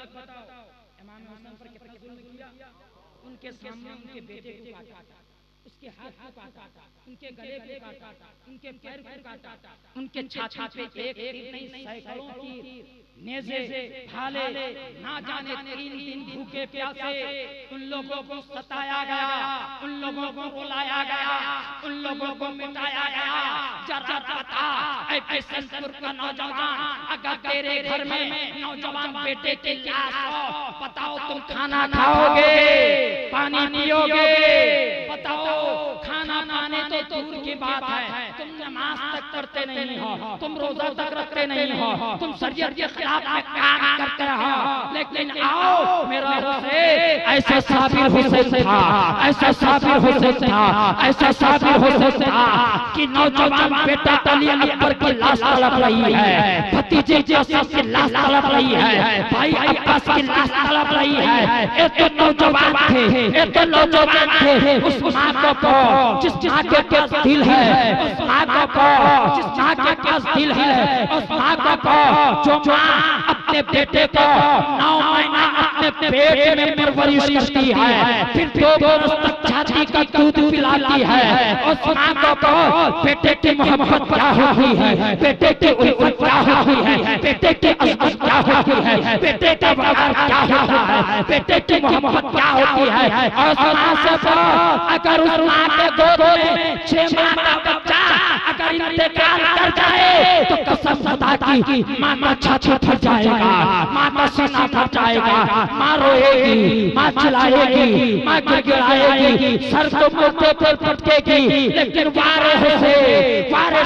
इमाम हुसैन पर कितना जुल्म किया। उनके सामने उनके बेटे को काटा, उसके हाथ को काटा, उनके गले को काटा, उनके पैर को काटा, उनके छाती पे एक तीर नहीं सैकड़ों तीर, नेज़े, भाले, ना जाने 3 दिन भूखे प्यासे उन लोगों को सताया गया, उन लोगों को रुलाया गया, उन लोगों को मिटाया गया। जरा बता ऐ किशनपुर का नौजवान, अगर तेरे घर में नौजवान बेटे की लाश हो, बताओ तुम खाना खाओगे, पानी पियोगे? बताओ, खाना पाने तो दूर की बात है, तुम नमाज तक करते नहीं हो, तुम रोजा तक रखते नहीं हो, तुम शरीयत के खिलाफ में काम करते हो। लेकिन आओ मेरा हुसैन ऐसा साबिर हुसैन था, ऐसा साबिर हुसैन था, ऐसा साबिर हुसैन था कि नौजवान बेटा अली अकबर की लाश तड़प रही है, भतीजे जैसी की लाश तड़प रही है, भाई अब्बास की लाश तड़प रही है। ये तो नौजवान थे, ये तो नौजवान थे। उस माँ को जिस माँ के पास दिल है, उस माँ को जिस माँ के पास दिल है, उस माँ को जो माँ अपने बेटे को 9 महीना अपने पेट में परवरिश करती है, फिर 2 बरस तक छाती का दूध पिलाती है, उस माँ को बेटे की मोहब्बत क्या होती है, बेटे की उल्फत क्या होती है, बेटे की अज़मत क्या होती है, बेटे का वक़ार क्या होता है, बेटे की मोहब्बत क्या होती है। और उस माँ से अगर उस माँ के गोद में 6 माह का बच्चा अगर इंतकाल कर जाए तो कसम खुदा की माँ का छाती फट जाएगा, माँ का सीना फट जाएगा, माँ रोएगी, माँ चिल्लाएगी, माँ गिड़गिड़ाएगी, सर तो मुझे पर पटकेगी। लेकिन वारे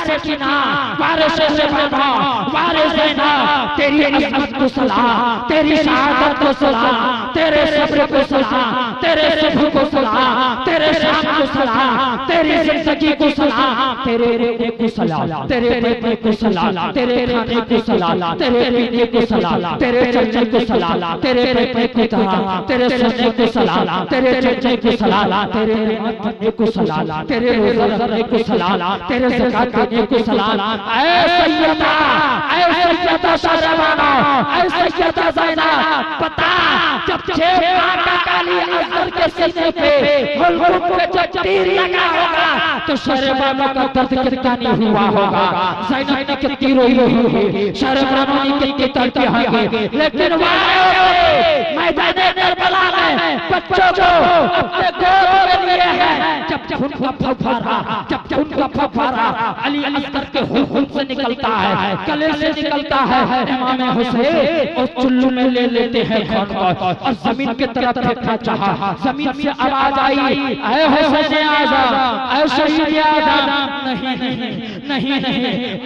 से किना, वारे से बना, वारे से ना, तेरी अज़मत को सलाम, तेरी शहादत को सलाम, तेरे सब्र को सलाम, तेरे सुबह को सलाम, तेरे शाम को सलाम, तेरी जिंदगी को सलाम, तेरे रहने को सलाम, तेरे बैठने को सलाम, तेरे खाने को सलाम, तेरे पीने को सलाम, तेरे चलने को सलाम, तेरे बैठने को सलाम, तेरे सोने को सलाम, तेरे चलने को सलाम, तेरे नमाज़ पढ़ने को सलाम, तेरे रोज़ा रखने को सलाम, तेरे ज़कात देने को सलाम। ऐ सैयदा शाहजहां, ऐ सैयदा ज़ैनब, बता जब 6 माह का अली असगर के सीने पे हुल्लुम पे जब तीर लगा होगा तो शर्मानो का दर्द कितना नहीं हुआ होगा, ज़ैनब ने कितनी रोई होगी, शर्मानो ने कितनी तड़पी होगी। लेकिन मैदान करबला में बच्चों को अपने गोद में लिए हैं, जब उनका फफारा अली असगर के हुल्लुम से निकलता है, गले से निकलता है, इमाम हुसैन उस चुल्लू में ले लेते हैं खून को और जमीन की तरफ फेंकना चाहा। जमीन से आवाज आई, ऐ हुसैन आज़म, ऐ शहीद आज़म, नहीं,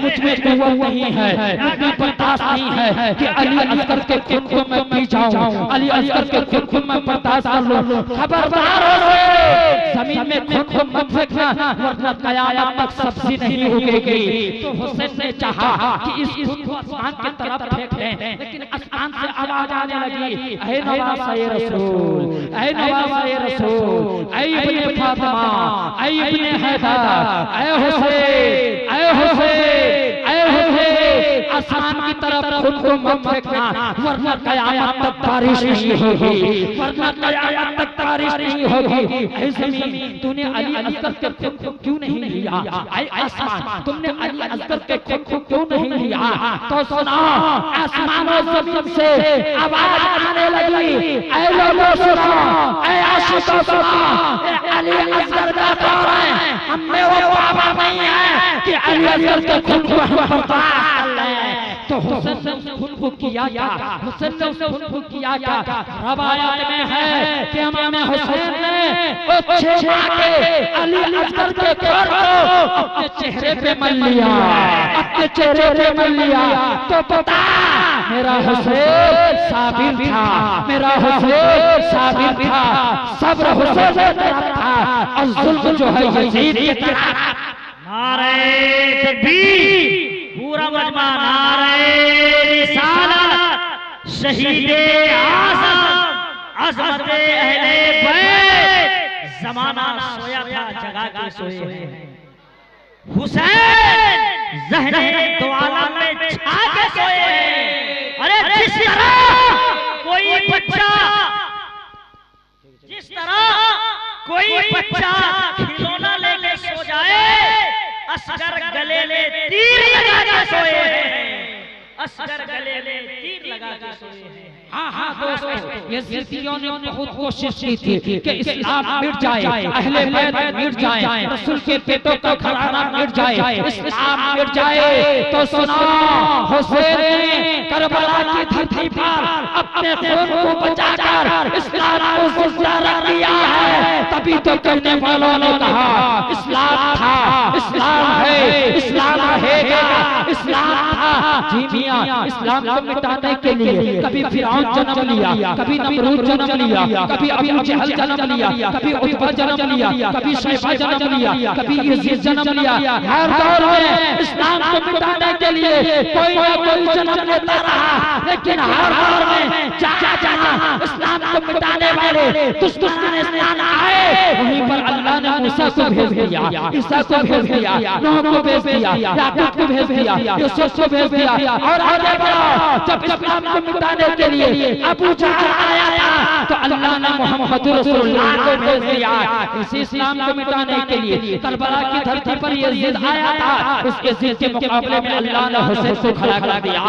मुझ में कुव्वत नहीं है, मुझ में बर्दाश्त नहीं है कि अली असगर के खून को मैं पी जाऊं, अली असगर के खून को मैं बर्दाश्त कर लूं। खबरदार हो, जमीन में खून को मत फेंकना वरना कयामत तक सब्जी नहीं उगेगी। तो हुसैन ने चाहा कि इस खून को आसमान की तरफ फेंक दें, लेकिन आसमान से आवाज आने लगी, ऐ नवासे रसूल, ऐ नवासे रसूल, ऐ इब्ने फातिमा, ऐ इब्ने हैदर, ऐ हुसैन, ऐ हुसैन, ऐ हुसैन, आसमान की तरफ खून को मत फेंकना वरना कयामत तक बारिश नहीं होगी, वरना कयामत तक बारिश नहीं होगी। ऐ ज़मीन, तूने अली असगर के खून को क्यों नहीं लिया? ऐ आसमान, तुमने अली असगर के खून को क्यों नहीं लिया? तो सुनो, आसमान और ज़मीन से आवाज आने लगी, ऐ लोगों सुनो, ऐ आशिकों सुनो, अली असगर का दौर है, हमें वो बाबा नहीं है कि अली असगर के खून को हम बर्दाश्त कर लें। तो हुसैन ने उस खून को किया क्या? हुसैन ने उस खून को किया क्या? रवायत में है कि इमाम हुसैन ने उस 6 माह के अली असगर के खून को अपने चेहरे पे मल लिया, अपने चेहरे पे मल लिया। तो बता, मेरा हुसैन साबिर था, मेरा हुसैन साबिर था, सब्र हुसैन की तरफ था और जुल्म जो है यजीद की तरफ। नारे तकबीर, पूरा मजमा नारे रिसालत, शहीदे आज़म, अज़मत अहले बैत, ज़माना सोया था जगा के सोए हैं। हुसैन ज़हने दो आलम में छा के सोए हैं। अरे जिस तरह कोई कोई बच्चा खिलौना लेके सो जाए, असगर गले में तीर लगा के सोए हैं, असगर गले में तीर लगा के सोए हैं। हाँ दोस्तों, यजीदियों ने बहुत कोशिश की थी कि इस्लाम मिट जाए, अहले बैत मिट जाए, रसूल के बेटों का घराना मिट जाए, इस्लाम मिट जाए। तो सुनो, हुसैन ने करबला की धरती पर अपने खून को बचाकर इस्लाम को जिंदा किया है। तभी तो कहने वालों ने कहा इस्लाम था, इस्लाम है, इस्लाम रहेगा, इस्लाम था। जी मियां, इस्लाम को मिटाने के लिए कभी फिरौन जन्म लिया, कभी नमरूद जन्म लिया, कभी अबू जहल जन्म लिया, कभी उतबा जन्म लिया, कभी शैबा जन्म लिया, कभी यजीद जन्म लिया। हर दौर में इस्लाम को मिटाने के लिए कोई ना कोई जन्म लेता रहा, लेकिन हर दौर में जहाँ इस्लाम को मिटाने वाले दुश्मन इस्लाम आए, वहीं पर अल्लाह ने मूसा को भेज दिया, ईसा को भेज दिया, नूह को भेज दिया, याकूब को भेज दिया, यूसुफ को भेज दिया। और आगे बढ़ो, जब इस्लाम को मिटाने के लिए अबू जहल आया था तो अल्लाह ने मोहम्मद रसूलुल्लाह को भेज दिया। इसी इस्लाम को मिटाने के लिए करबला की धरती पर यजीद आया था, उस यजीद के मुकाबले में अल्लाह ने हुसैन को खड़ा कर दिया।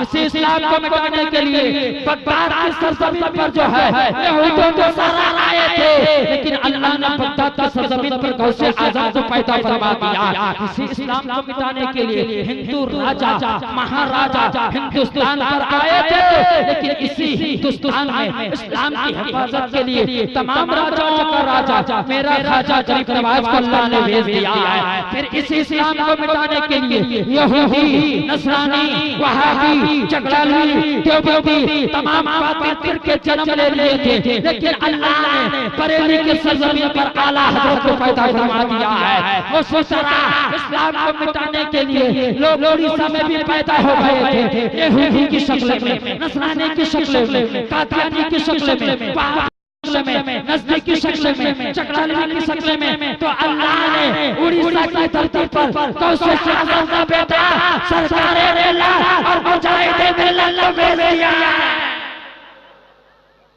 इसी इस्लाम को मिटाने के लिए बगदाद की सरजमीन पर जो है यहूदियों को सरा आए थे, लेकिन अल्लाह ने बगदाद की सरजमीन पर गौसे आजम को पैदा फरमा दिया। इसी इस्लाम को मिटाने के लिए हिंदू राजा महाराजा हिंदुस्तान पर आए थे, लेकिन इसी हिंदुस्तान में इस्लाम की हिफाजत के लिए तमाम राजाओं का राजा मेरा राजा गरीब नवाज को अल्लाह ने भेज दिया है। फिर इसी इस्लाम को मिटाने के लिए यहूदी, नसरानी, वहाबी, जगलाली, देवबंदी तमाम बातें फिरके जन्म ले लिए थे, लेकिन अल्लाह ने बरेली के सरजमीन पर आला हजरत को पैदा फरमा दिया है। उस तरह इस्लाम को मिटाने के लिए लोग उड़ीसा में भी पैदा हो गए थे, यहूदी की शक्ल में, नसरानी की शक्ल में, कादियानी की शक्ल में, नजदी की शक्ल में, चकलाली की शक्ल में। तो अल्लाह ने उड़ीसा की धरती पर गौसे आजम का बेटा सरकारे मिल्लत और मुजाहिदे मिल्लत को भेज दिया।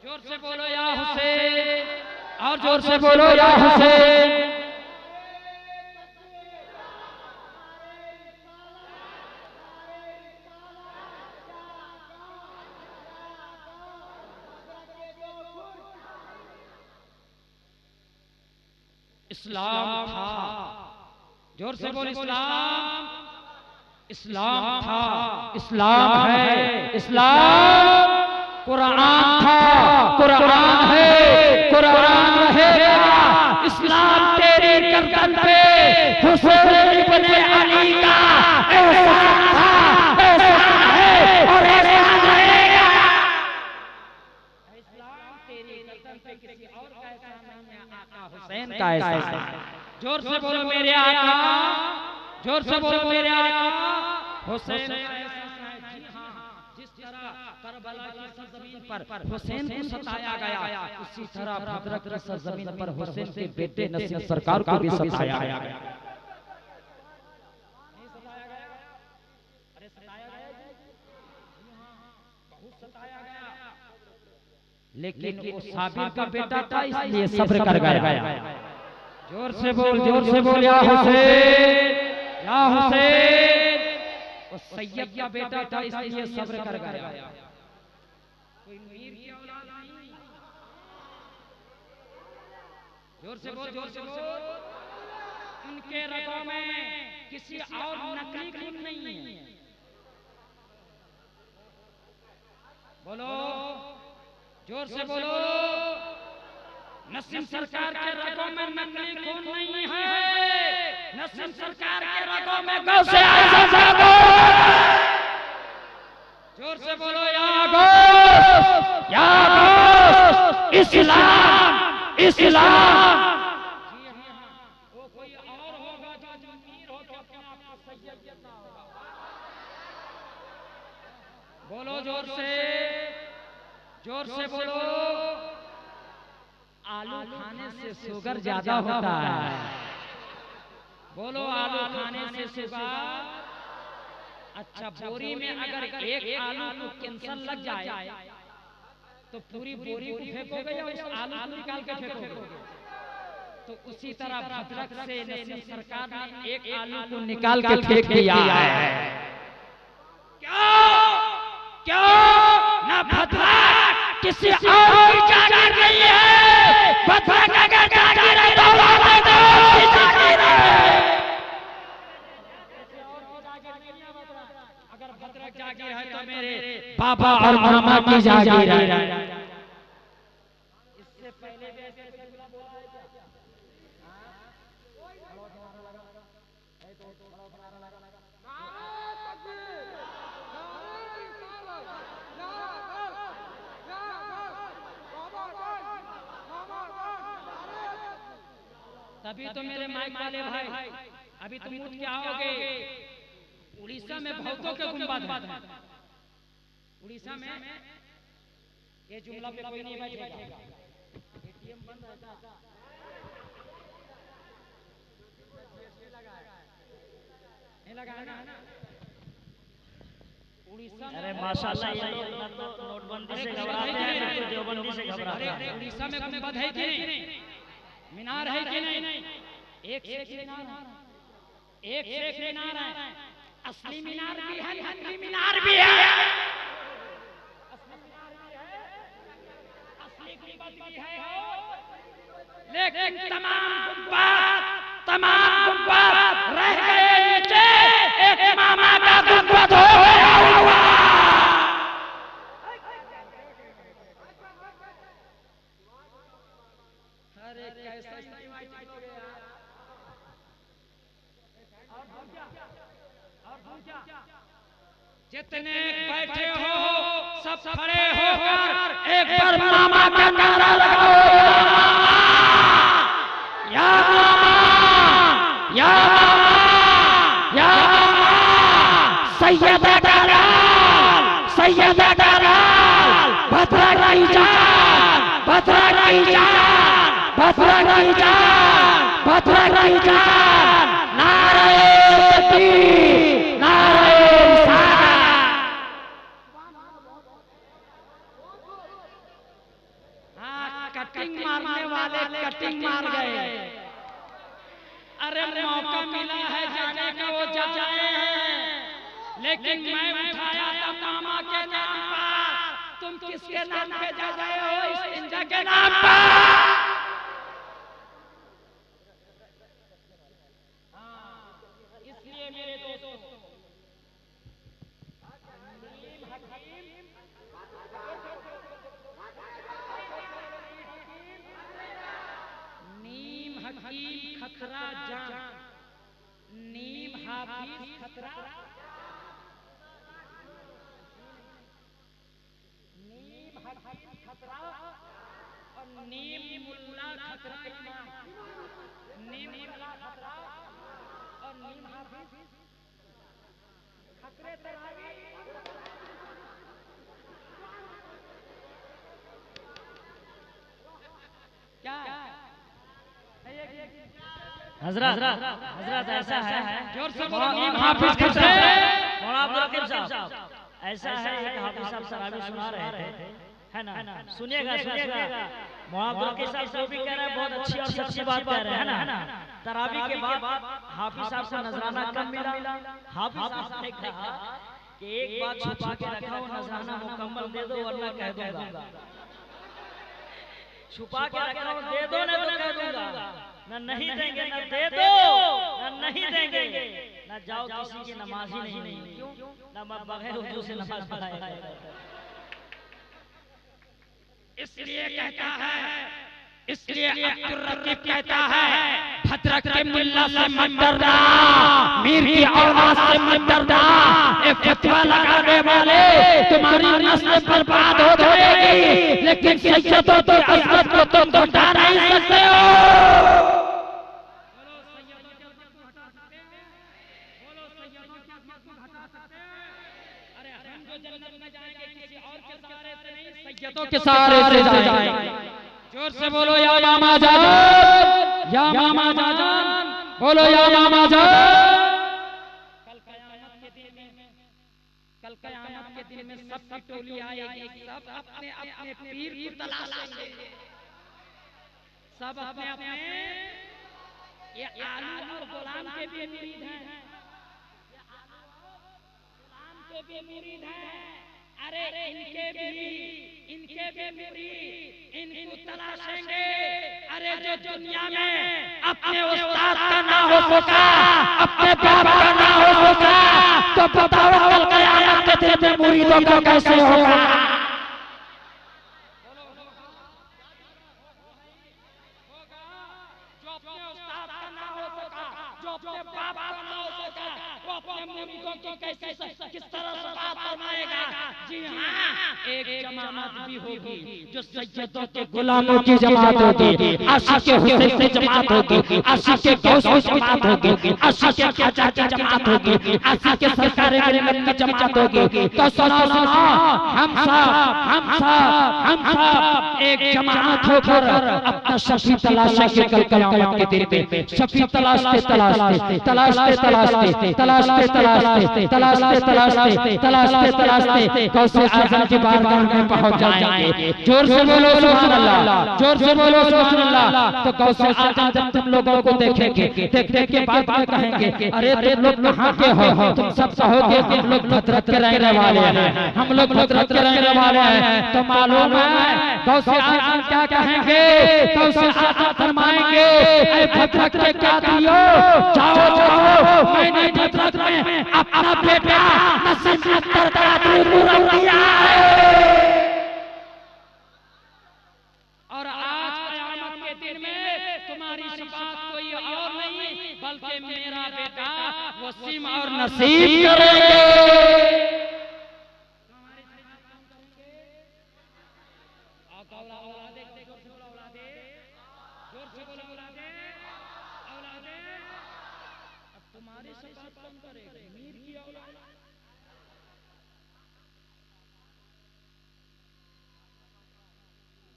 जोर से बोलो या हुसैन, और जोर से बोलो या हुसैन। इस्लाम था, जोर से बोल इस्लाम, इस्लाम था, इस्लाम है, इस्लाम कुरान था, कुरान है, कुरान रहेगा। इस्लाम तेरी गर्दन पे हुसैन इब्ने अली का एहसान था, एहसान है और एहसान रहेगा। इस्लाम तेरी गर्दन पे किसी और का एहसान नहीं है, आका हुसैन का एहसान। जोर से बोलो मेरे आका, जोर से बोलो मेरे आका हुसैन का एहसान है। जी हाँ, जिस तरह करबला की सरजमीन पर हुसैन को सताया गया, उसी तरह भद्रक की सरजमीन पर हुसैन के बेटे नसीम सरकार को भी सताया गया। अरे सताया गया, बहुत सताया गया, लेकिन वो साबिर का बेटा था इसलिए सब्र कर गया। जोर से बोल या हुसैन, या हुसैन। वो सैयद का बेटा था इसलिए सब्र कर गया। कोई मीर की औलाद नहीं। जोर से बोल, जोर से बोल। उनके रगों में किसी और नकली खून नहीं है। बोलो, जोर से बोलो। नसीम सरकार के रगों में नकली खून नहीं है, नसीम सरकार के रगों में गौसे आजम जागो। जोर से बोलो या गौस, या गौस। इस्लाम, इस्लाम। वो कोई और होगा जो मीर हो तो अपने आप को सैयद ना होगा। बोलो जोर से, जोर से बोलो। आलू खाने से शुगर ज्यादा होता है। बोलो आलू खाने से शुगर। अच्छा, बोरी में अगर एक आलू को कैंसर लग जाए तो पूरी बोरी को फेंकोगे या उस आलू को निकाल के फेंकोगे? तो उसी तरह भद्रक से नसीम सरकार ने एक आलू को निकाल के फेंक दिया है। क्यों ना भद्रक किसी और की जागीर नहीं है। भद्रक अगर जागीर है तो अगर भद्रक जागीर है तो मेरे पापा और मामा की जागीर है। इससे पहले तभी तो मेरे माइक वाले भाई अभी तुम उठ के आओगे। उड़ीसा में बहुतों के गुंबद है। उड़ीसा में ये जुमला पे कोई नहीं बैठेगा। एटीएम बंद रहता नहीं लगाया ना। उड़ीसा में अरे माशाल्लाह ये लोग ना तो नोटबंदी से घबराते हैं ना तो देवबंदी से घबराते हैं। उड़ीसा में गुंबद है कि नहीं? मीनार है कि नहीं? एक से एक मीनार है। एक से एक मीनार है। असली मीनार भी है, नकली मीनार भी है। असली गुंबद भी है, लेकिन तमाम गुंबद रह गए नीचे। एक मामा का गुंबद हो गया हुआ। अरे कैसा जितने बैठे हो सब खड़े होकर एक बार मामा का नारा लगाओ। या मामा, या मामा, या मामा, सैयदा दलाल, सैयदा दलाल, भद्रक की जान, भद्रक की जान, भद्रक की जान, भद्रक की जान। नारे तकबीर, नारे कटिंग मारने वाले कटिंग मार गए। अरे मौका मिला है जाने का वो जा जाए हैं, लेकिन मैं उठाया था मामा के नाम पर। तुम किसके नाम पे जा रहे हो? इस इंजा के नाम पर। इसलिए मेरे दोस्तों हकीम खतरा जान, नीम हाफिज खतरा, नीम हकीम खतरा और नीम मुल्ला खतरा इमाम, नीम मुल्ला खतरा और नीम हाफिज खतरे तरावी। क्या हजरत हजरत ऐसा है जोर से बोलो। नीम हाफिज खतरे। मौलाना अब्दुल हकीम साहब ऐसा है एक हाफिज साहब तरावी सुना रहे थे, है ना? सुनिएगा सुनिएगा। मौलाना अब्दुल हकीम साहब जो भी कह रहे हैं बहुत अच्छी और सच्ची बात कह रहे हैं, है ना? तरावी के बाद हाफिज साहब को नजराना कम मिला। हाफिज साहब ने कहा कि एक बात छुपा के रखा हो, नजराना मुकम्मल दे दो वरना कह दूंगा। छुपा के रखा हो दे दो, नहीं तो कह दूंगा। ना नहीं देंगे, ना दे दो, ना नहीं देंगे, ना जाओ किसी की नमाज ही नहीं। क्यों? ना बगैर हुजू से नमाज पढ़ाएगा। इसलिए कहता है, इसलिए अब्दुल रकीब कहता है, भद्रक के मुल्ला से मत डरना, मीर की औलाद से मत डरना। ये फतवा लगाने वाले तुम्हारी नस्ल बर्बाद हो जाएगी, लेकिन सैयदों की अज़मत को तुम घटा नहीं सकते हो। सैयदों के सहारे से जाएंगे। जोर से बोलो या मामा जान, या मामा जान, बोलो या मामा जान। कल क़यामत के दिन में सबकी टोली आएगी, सब अपने अपने पीर को तलाशेंगे, सब अपने अपने ये आलू और गुलाम के भी मुरीद हैं, गुलाम के भी मुरीद हैं। अरे इनके भी मुरीद इनको तलाशेंगे। अरे जो दुनिया में अपने उस्ताद का ना हो सका, अपने बाप का ना हो सका, तो बताओ कल क़यामत के दिन में मुरीदों का कैसे होगा। जो अपने उस्ताद का ना हो सका, जो अपने बाप का ना हो सका, वो अपने मुरीदों की कैसे किस तरह से बात फरमाएगा। जी हाँ, एक जमात भी होगी जो सैयदों के गुलामों की जमात होगी, आशिक के हुसैन की जमात होगी, आशिक के गौस की जमात होगी, आशिक के ख्वाजा की जमात होगी, आशिक के सरकार मिल्लत की जमात होगी। तो सुनो सुनो, हम सब एक जमात होकर अपना शफी तलाशेंगे कल क़यामत के दिन पे। शफी तलाशते तलाशते तलाशते तलाशते तलाशते तलाशते तलाशते तलाशते तलाशते तलाशते गौसे आज़म की बारगाह में पहुंच जाएंगे। जोर से बोलो सुभान अल्लाह, जोर से बोलो सुभान अल्लाह। तो गौसे आज़म जब तुम लोगों को देखेंगे, देखने के बाद में कहेंगे अरे तुम लोग कहाँ के हो? तुम सब कहोगे हम लोग भद्रक के रहने वाले हैं, हम लोग भद्रक के रहने वाले हैं। तो मालूम है गौसे आज़म क्या कहेंगे? गौसे आज़म फरमाएंगे ऐ भद्रक के कादियो, जाओ जाओ, मैंने भद्रक में अपना बेटा नसीम अख्तर कादरी मुरम किया है। और आज क़यामत के दिन में तुम्हारी शफाअत कोई और नहीं बल्कि मेरा बेटा वसीम और नसीम करेंगे। तुम्हारी शफाअत कौन करेगा? मीर की औलाद।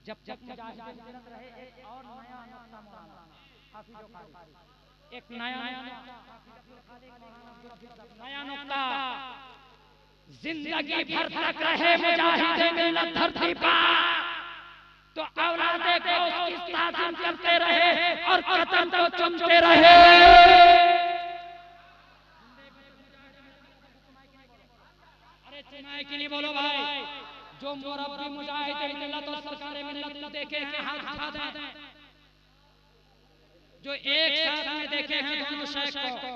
जब जब मुजाहिदीन रहे एक और नया नुक्ता मौलाना हाफिज़ कारी, एक नया नुक्ता, जिंदगी भर तक रहे मुजाहिदीन मिल्लत धरती पर तो औलादे को उसकी ताज़ीम करते रहे और कदम को चूमते रहे। कि नहीं बोलो भाई, जो मुरब्बी मुजाहिद मिल्लत और सरकार मिल्लत को देखे हैं हाथ उठा दें। जो एक साथ में देखे हैं दोनों शेख को,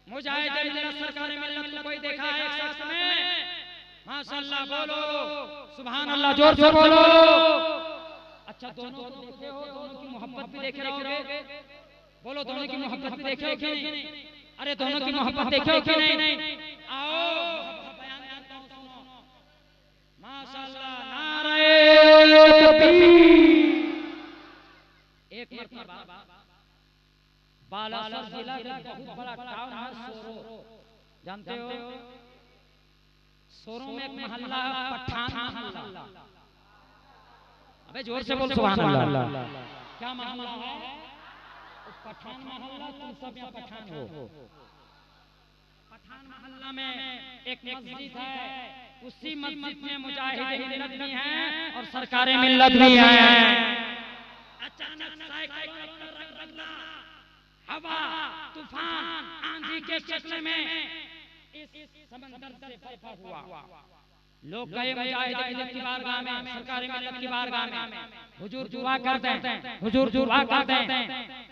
मुजाहिद मिल्लत सरकार मिल्लत को कोई देखा है एक साथ में? माशाअल्लाह बोलो सुभान अल्लाह, जोर से बोलो। अच्छा दोनों को देखे हो, दोनों की मोहब्बत भी देखे रहोगे? बोलो दोनों की मोहब्बत भी देखे हो कि नहीं? अरे दोनों की मोहब्बत देखे हो कि नहीं? आओ माशाअल्लाह, नारे तकबीर। एक मरतबा बालासर जिला का बहुत बड़ा टाउन है सोरो, जानते हो? सोरो में एक मोहल्ला है पठान मोहल्ला। अबे जोर से बोल सुभान अल्लाह। क्या मोहल्ला है? पठान मोहल्ला। तुम सब यहाँ पठान हो। पठान मोहल्ला में एक मस्जिद है, उसी मस्जिद में मुजाहिद मिल्लत भी हैं और सरकार मिल्लत भी हैं। अचानक साइकिल का रंग बदला, हवा तूफान आंधी के शक्ल में इस समंदर से फैला हुआ। लोग गए मुजाहिद मिल्लत की बारगाह में, सरकार मिल्लत की बारगाह में, हुजूर दुआ करते हैं, हुजूर दुआ करते हैं।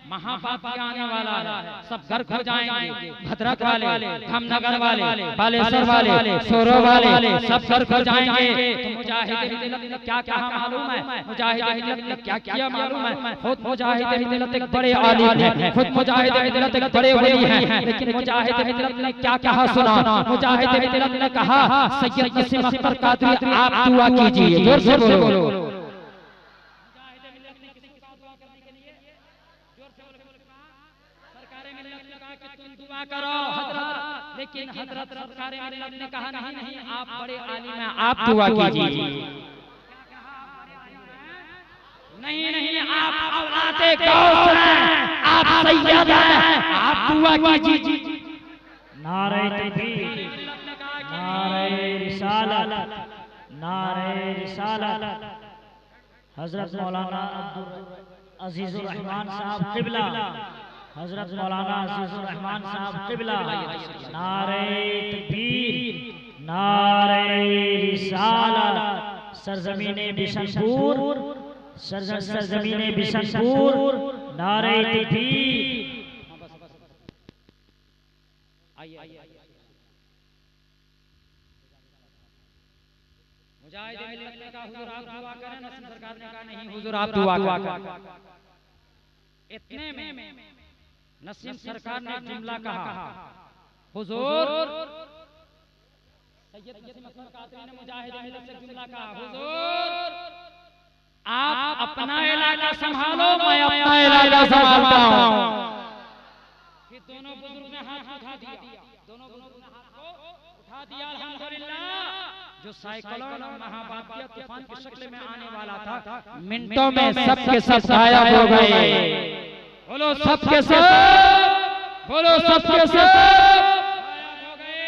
महापाप आने वाला है, सब घर खो जाएंगे। भद्रक वाले, धामनगर वाले, बालेश्वर वाले, सोरो वाले सब घर खो जाएंगे। तो मुजाहिद मिल्लत ने क्या कहा मालूम है? मुजाहिद मिल्लत ने क्या किया मालूम है? खुद मुजाहिद मिल्लत एक बड़े आलिम हैं, खुद मुजाहिद मिल्लत एक बड़े वली हैं, लेकिन मुजाहिद मिल्लत ने क्या कहा सुना? मुजाहिद मिल्लत ने कहा सैयद नसीम अख्तर कादरी आप दुआ कीजिए। जोर से बोलो। करो हजरत, लेकिन हजरत सरकार मिल्लत ने कहा नहीं नहीं, आप बड़े आलिम हैं, आप दुआ कीजिए। नहीं नहीं, आप औलादे गौस हैं, आप सैयद हैं, आप दुआ कीजिए। नारे तकबीर, नारे रिसालत, नारे रिसालत। हजरत मौलाना अजीजुर रहमान साहब क़िबला हजरत मौलाना अजीजुर रहमान साहब क़िबला, नारे तकबीर, नारे रिसालत, सरजमीने बिशनपुर, सरजमीने बिशनपुर, नारे तकबीर। मुजाहिद मिल्लत ने कहा हुजूर आप दुआ करें, नसीम सरकार ने कहा नहीं हुजूर आप दुआ करें। इतने में नसीम सरकार ने जुमला कहा, हुजूर सैयद नसीम अकबर कादरी ने मुजाहिद मिल्लत से जुमला कहा, हुजूर आप अपना इलाका संभालो, मैं अपना इलाका संभालता हूं। फिर दोनों बुजुर्ग ने हाथ उठा दिया, दोनों बुजुर्ग ने हाथ को उठा दिया। अल्हम्दुलिल्लाह जो साइक्लोन और महाबातिया तूफान की शक्ल में आने वाला था, मिनटों में सबके सब गायब हो गए। बोलो सबके सब, बोलो सबके सब गायब हो गए।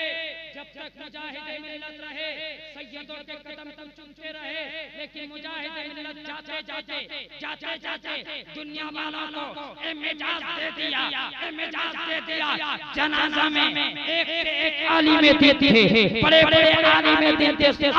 जब तक मुजाहिद मिल्लत रहे, सैयदों के कदम तुम चुमते रहे, लेकिन मुजाहिद मिल्लत जाते जाते दुनिया वालों को एमेजाज दे दिया, एमेजाज दे दिया। जनाजा में एक से एक आलिम देते थे, बड़े बड़े आलिम देते थे।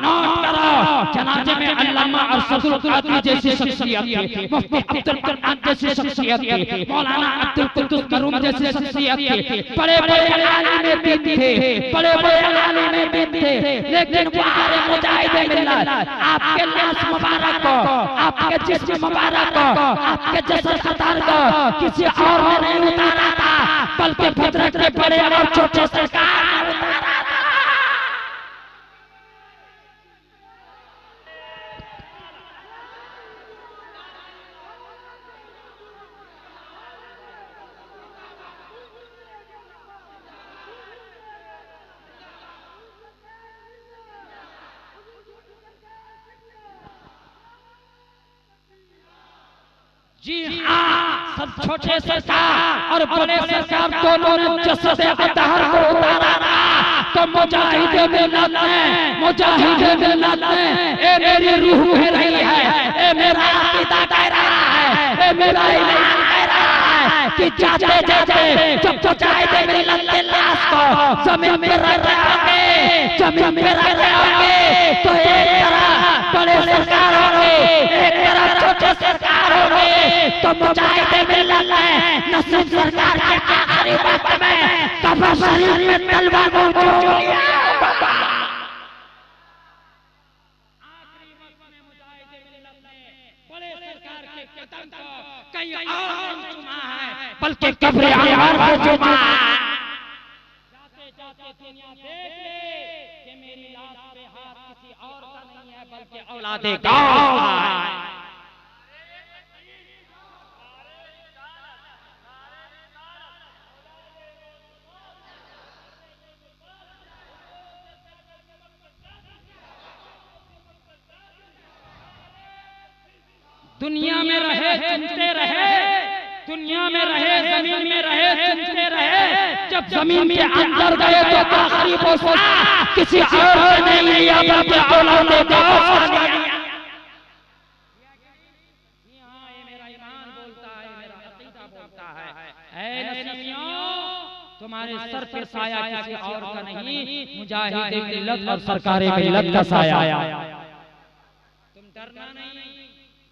नोट करो, जनाजे में अल्लामा अरशदुल कादरी जैसी शख्सियत थी, मुफ्ती अब्दुल कुरान जैसी शख्सियत थी, मौलाना अब्दुल कुद्दूस मरूम जैसी शख्सियत थी। बड़े बड़े आलिम देते थे, बड़े बड़े आलिम देते थे, लेकिन पुकारे मुजाहिद मिल्लत आपके लाश मुबारक को, आपके जिस्म मुबारक को, आपके जसद कतार को किसी और ने नहीं उतारा था, बल्कि भद्रक के बड़े और छोटे सरकार ने उतारा था। जी हाँ, सब छोटे सरकार और बड़े सरकार दोनों ने जसद अतहर को उतारा था। तो मुजाहिद मिल्लत ने ए मेरी रूह कह रही है, ए मेरा अकीदा कह रहा है, ए मेरा ईमान कह रहा है कि जाते जाते जब मुजाहिद मिल्लत के लाश को जमीन पे रख रहे होंगे, तो एक तरफ बड़े सरकार होंगे, एक तरफ छोटे सरकार होंगे। तो मुजाहिद मिल्लत ने नसीम सरकार के आखिरी वक्त में कब्र शरीफ में तलवार को चोट लिया। आखिरी वक्त में मुजाहिद मिल्लत ने बड़े सरकार के कदम को कहीं और नहीं चुमा है, बल्कि कब्र अनवर को चुमा। जाते जाते दुनिया देख ले कि मेरी लाश पे हाथ किसी और का नहीं है, बल्कि औलादे गाँव है। दुनिया में रहे चुनते रहे, दुनिया में रहे जमीन में रहे चुनते रहे। जब जमीन के अंदर गए तो आखिरी फैसला किसी और ने नहीं लिया, बल्कि औलादे गाँव ने लिया। हाँ, ये मेरा ईमान बोलता है, मेरा अकीदा बोलता है। ऐ नसीमियों, तुम्हारे सर पे साया किसी और का नहीं, मुजाहिद मिल्लत और सरकार मिल्लत का साया। तुम डरना नहीं,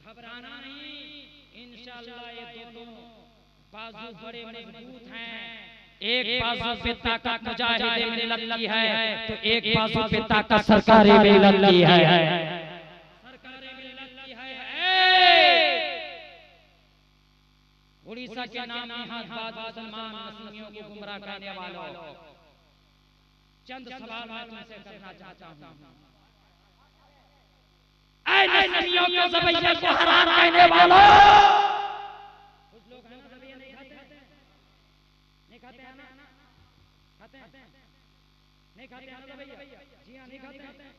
घबराना नहीं। इंशाअल्लाह ये दोनों बाजू बड़े मजबूत हैं। एक बाजू पे ताकत मुजाहिद मिल्लत की है, तो एक बाजू पे ताकत सरकार मिल्लत की है। सरकार मिल्लत की है। उड़ीसा के नाम निहाद मुसलमान नस्लियों को गुमराह करने वालों, चंद सवाल मैं तुमसे करना चाहता हूँ। ऐ नस्लियों के ज़बैया को हराम कहने वालों, कुछ लोग हैं ज़बैया नहीं खाते हैं ना, खाते हैं नहीं खाते हैं ज़बैया, जी हाँ नहीं खाते हैं।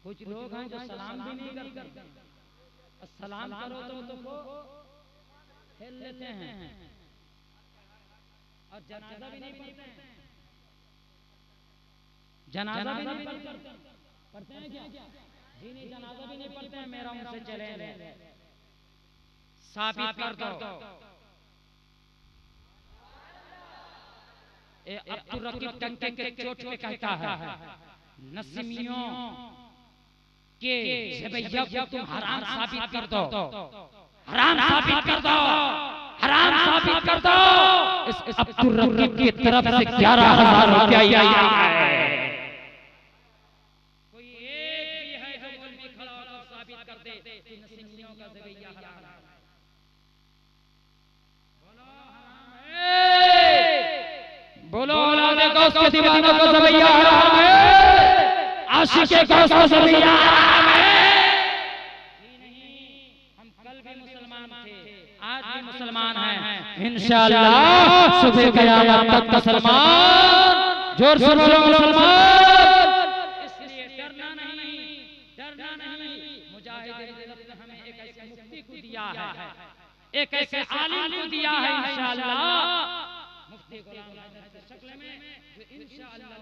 कुछ लोग हैं जो सलाम भी नहीं करते, और सलाम करो तो तुमको खेल लेते हैं, और जनाजा भी नहीं पढ़ते हैं। जनाजा भी नहीं पढ़ते हैं क्या? जी नहीं, जनाजा भी नहीं पढ़ते हैं। मेरा उनसे चैलेंज है, साबित कर दो अब्दुल रकीब टंके के चोट पे कहता है नसीमियों के ज़बैया को तुम हराम साबित कर दो, हराम साबित कर दो, हराम साबित कर दो। इस अब्दुल रकीब की तरफ से 11,000 रुपया आया है। कोई एक भी है जो मौलवी खड़ा होकर साबित कर दे कि नसीमियों का ज़बैया हराम है। बोलो औलाद गौस के दीवानों को ज़बैया हराम है, आशिक गौस को ज़बैया हराम है। हम कल भी मुसलमान थे, आज भी मुसलमान हैं, इंशाअल्लाह सुबह क़यामत तक मुसलमान। जोर से बोलो मुसलमान। इसलिए डरना नहीं, डरना नहीं। मुजाहिद ने हमें एक ऐसे मुफ्ती को दिया है, एक ऐसे आलिम को दिया है इंशाअल्लाह, मुफ्ती गुलाम हैदर की शक्ल में, जो इंशाअल्लाह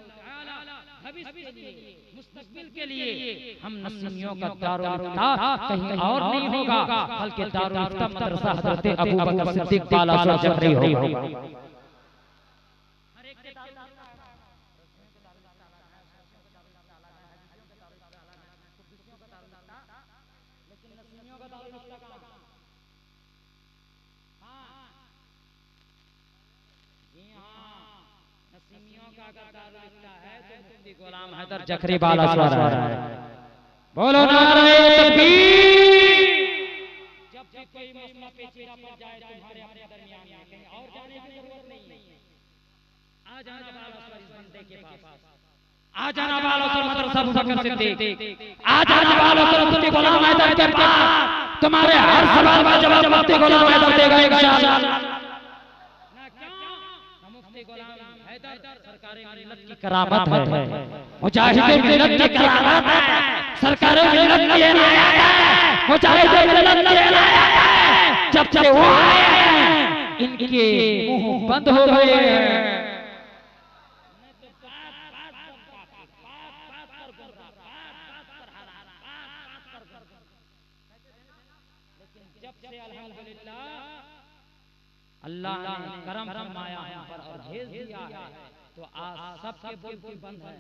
ताला भविष्य के लिए, मुस्तकबिल के लिए हम नसीमियों का दारुल इफ्ता कहीं और नहीं होगा, बल्कि दारुल इफ्ता मदरसा हज़रत अबू बकर सिद्दीक़ बालासर जखरी होगा। गुलाम हैदर जखरी बालासर है। बोलो नारे तकबीर। जब भी कोई मसला पेचीदा पड़ जाए तुम्हारे अपने दरमियान में, कहीं और जाने की जरूरत नहीं है। आ जाना बालासर इस बंदे के पास, आ जाना बालासर मदरसा अबू बकर सिद्दीक़, आ जाना बालासर मुफ्ती गुलाम हैदर के पास। तुम्हारे हर सवाल का जवाब मुफ्ती गुलाम हैदर देगा इंशाअल्लाह। करामत है, मुजाहिद मिल्लत की करामत है, सरकार मिल्लत की इनायत है, मुजाहिद मिल्लत की इनायत है। जब से वो आए हैं इनके मुंह बंद हो गए हैं। जब से अल्हम्दुलिल्लाह अल्लाह ने करम फरमाया हम पर और भेज दिया है, तो आज सबके बोल बंद है।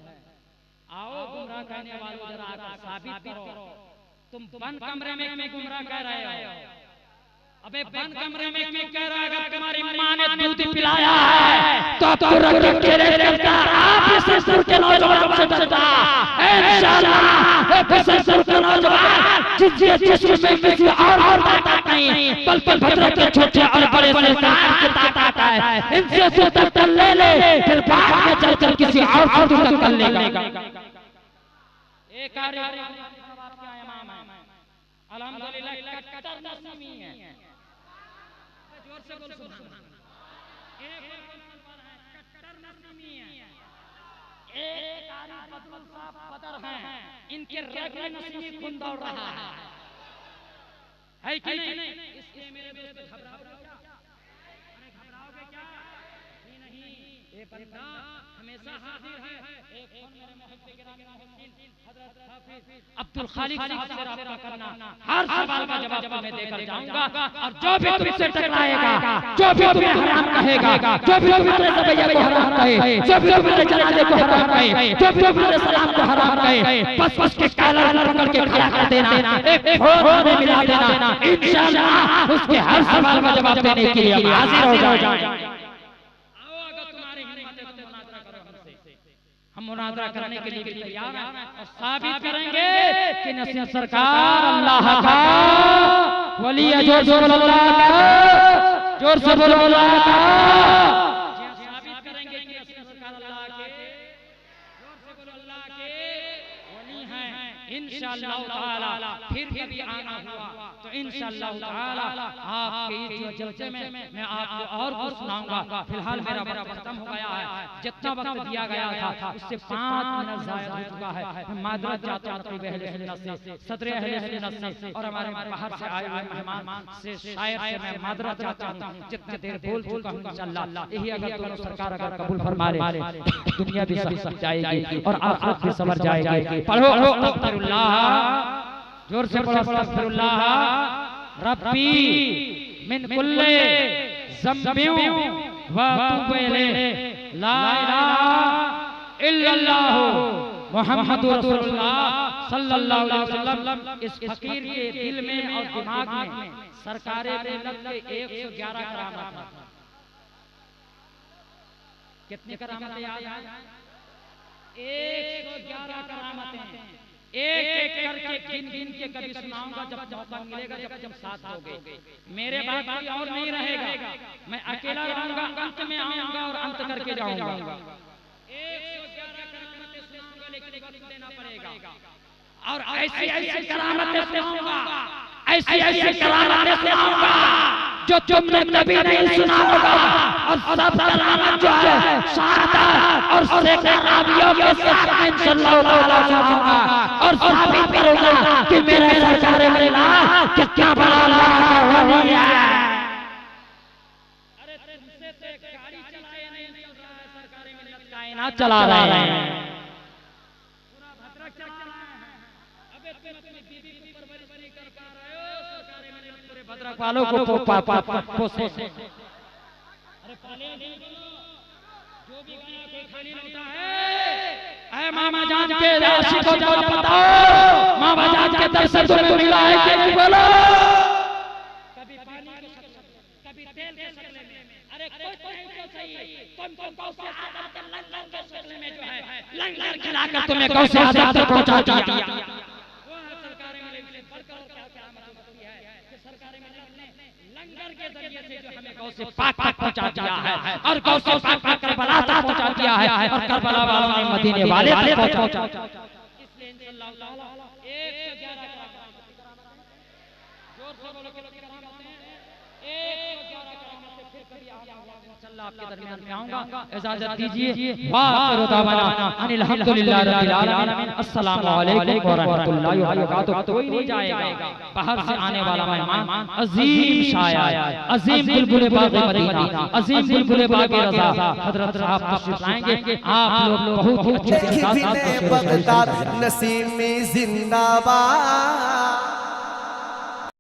आओ गुमराह कहने वालों जरा आकर साबित करो, तुम बंद कमरे में क्यों गुमराह कह रहे हो? अबे बंद कमरे में क्यों कह रहा है? अगर तुम्हारी मां ने दूध पिलाया है तो अब तो रखी के लिए करता, आप इस ससुर के नौजवान से डरता इंशाअल्लाह। इस ससुर के नौजवान जिसमें किसी और ताकत नहीं, पल पल भद्र के छोटे और बड़े बड़े सरकार की ताकत है। इनसे सुतक ले ले, फिर बाद में चल चल किसी और से सुतक कर लेगा। एक कार्य आपका इमाम है अल्हम्दुलिल्लाह, कट्टर नसीमी है। जोर से बोल सुभान अल्लाह। एक मुसलमान है, कट्टर नसीमी है। एक आरिफ बदरुल साहब बदर हैं, इनके रग में नसीमी खून दौड़ रहा है कि नहीं? इसलिए मेरे दोस्त घबराओगे क्या? अरे घबराओगे क्या? नहीं, ये बंदा हमेशा हाजिर है। एक फोन मेरे मोहब्बत गिरामी मोहसिन हजरत हाफिज अब्दुल खालिक साहब से राब्ता करना, हर सवाल का जवाब मैं देकर जाऊंगा। और जो भी तुमसे टकराएगा, जो भी तुम्हें हराम कहेगा, जो भी तुम्हारे ज़बैया को हराम कहे, जो भी तुम्हारे जनाजे को हराम कहे, जो भी तुम्हारे सलाम को हराम कहे, बस उसके कालर पकड़ के खड़ा कर देना, एक फोन में मिला देना। इंशाअल्लाह उसके हर सवाल का जवाब देने के लिए हाजिर हो जाएंगे। हम मुनाज़रा करने के लिए भी तैयार हैं और साबित करेंगे कि नसीहत सरकार अल्लाह का वली है। जोर से बोलो अल्लाह का, जोर से बोलो अल्लाह का। साबित करेंगे कि नसीहत सरकार अल्लाह के, जोर से बोलो अल्लाह के वली हैं इंशाअल्लाह ताला। फिर कभी आना हुआ तो इंशाअल्लाह ताला आपके इस जलसे में मैं आपको और कुछ सुनाऊंगा। फिलहाल मेरा वक्त खत्म हो गया है। जितना वक्त दिया गया था उससे 5 मिनट ज़ाया हो चुका है। मैं माजरत चाहता हूं नक़ीब अहले सुन्नत से, सदर अहले सुन्नत से और हमारे बाहर से आए हुए मेहमान से, शायर से मैं माजरत चाहता हूं। जितनी देर बोल चुका हूं इंशाअल्लाह, यही अगर दोनों सरकार अगर कबूल फरमा ले, दुनिया भी सही जाएगी और आखिरत भी संवर जाएगी। पढ़ो अस्तगफिरुल्लाह, जोर से पढ़ो अस्तगफिरुल्लाह रब्बी मिन कुल्ले ज़म्बिन व तूब इलैह। ला इलाहा इल्लल्लाह मुहम्मदुर रसूलुल्लाह सल्लल्लाहु अलैहि वसल्लम इस फकीर के दिल में और दिमाग में सरकारे मिल्लत के 111 करामात। कितने करामात याद है? 111 करामातें एक एक करके गिन गिन के कभी सुनाऊंगा जब मौका मिलेगा, जब साथ होगे। मेरे बाद कोई और नहीं रहेगा, मैं अकेला रहूंगा, अंत में आऊंगा और अंत करके जाऊंगा। 111 करामातें सुनाऊंगा लेकिन वक्त देना पड़ेगा और ऐसी ऐसी करामातें सुनाऊंगा, ऐसी ऐसी करामातें सुनाऊंगा जो तुमने कभी नहीं सुना होगा। और सब करामात जो है शहादत और सहाबियों के साथ में सल्लल्लाहु अलैहि वसल्लम और साबित करूंगा कि मेरा सरकार मिला क्या बड़ा वली है। अरे तुमसे तो गाड़ी चलाए नहीं चल रहा है, सरकार मिल्लत कायनात चला रहे हैं, पूरा भद्रक चला रहे हैं। अबे तुम अपनी बीबी को परवरिश नहीं कर पा रहे हो, सरकार मिल्लत पूरे भद्रक वालों को पोसे। अरे पाले जो भी गाना कोई खाली लौटा है, ऐ मामा जान के आशिकों को बताओ, मामा जान के दर्शन तुम्हें मिला है कि नहीं बोलो। कभी पानी के शक्ल में, कभी तेल के शक्ल में, अरे कुछ नहीं तो सही, तुमको गौसे आदम के लंगर के शक्ल में जो है लंगर खिलाकर तुम्हें गौसे आदम तक पहुंचा दिया। वो सरकार में बढ़कर क्या करामत होती है कि सरकार में लंगर के जरिए से जो हमें गौसे पाक तक पहुंचा दिया है और गौसे पाक तक करबला तक पहुंचा दिया है और करबला वालों ने मदीने वाले तक पहुंचा। इसलिए इंशाअल्लाह ताला 111 जोर से बोलो कितनी करामातें हैं? 111 करामातें फिर कभी इंशाअल्लाह आपके दरमियान में आऊंगा। इजाजत दीजिए। वाखिरु दावाना अनिल हम्दुलिल्लाहि रब्बिल आलमीन। अस्सलामु अलैकुम व रहमतुल्लाहि व बरकातुहू। कोई नहीं जाएगा, बाहर से आने वाला मेहमान अजीम शायर, अजीम बुलबुल बाग़ मदीना, अजीम बुलबुल बाग़ रज़ा हजरत साहब तशरीफ लाएंगे। आप लोग बहुत अच्छे से साथ नसीमी जिंदाबाद।